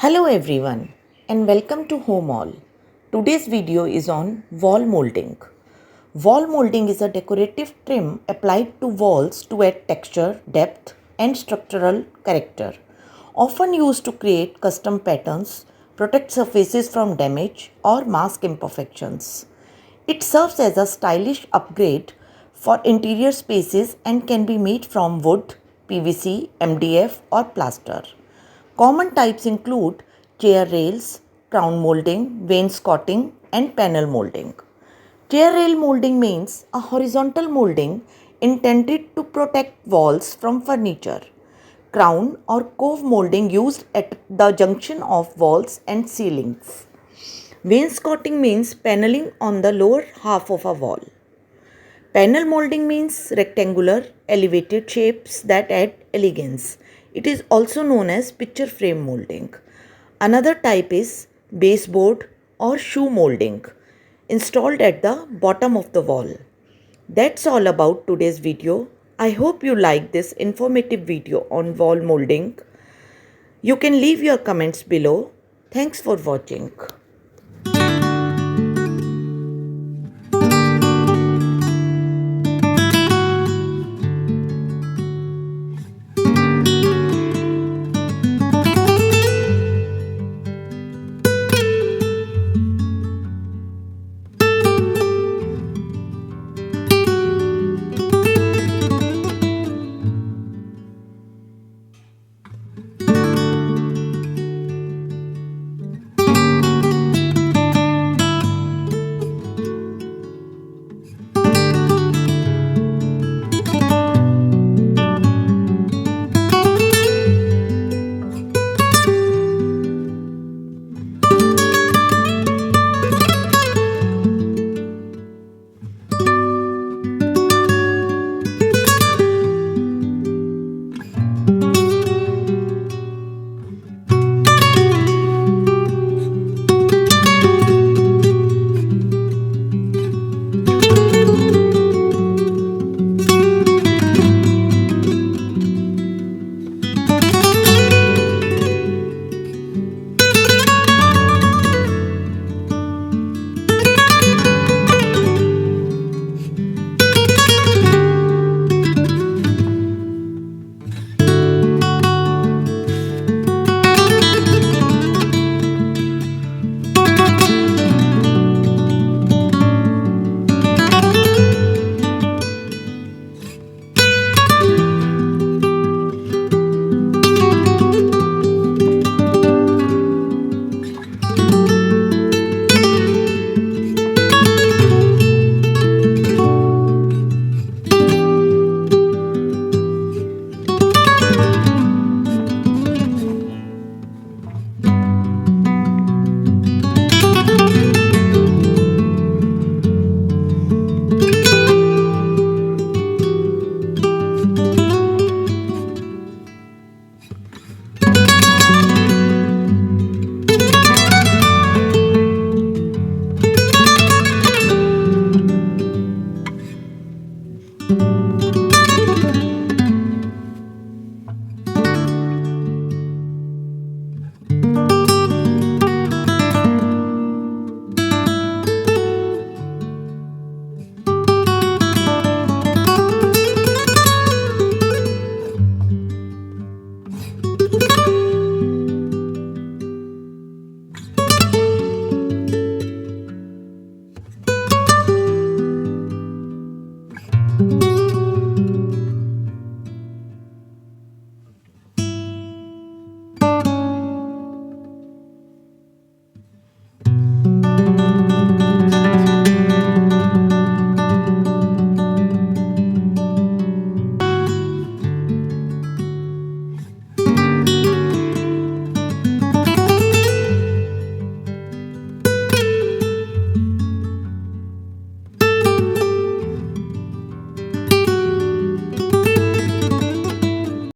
Hello everyone and welcome to Home All. Today's video is on wall molding. Wall molding is a decorative trim applied to walls to add texture, depth and structural character. Often used to create custom patterns, protect surfaces from damage or mask imperfections. It serves as a stylish upgrade for interior spaces and can be made from wood, PVC, MDF or plaster. Common types include chair rails, crown molding, wainscoting, and panel molding. Chair rail molding means a horizontal molding intended to protect walls from furniture. Crown or cove molding used at the junction of walls and ceilings. Wainscoting means paneling on the lower half of a wall. Panel molding means rectangular, elevated shapes that add elegance. It is also known as picture frame molding. Another type is baseboard or shoe molding, installed at the bottom of the wall. That's all about today's video. I hope you like this informative video on wall molding. You can leave your comments below. Thanks for watching.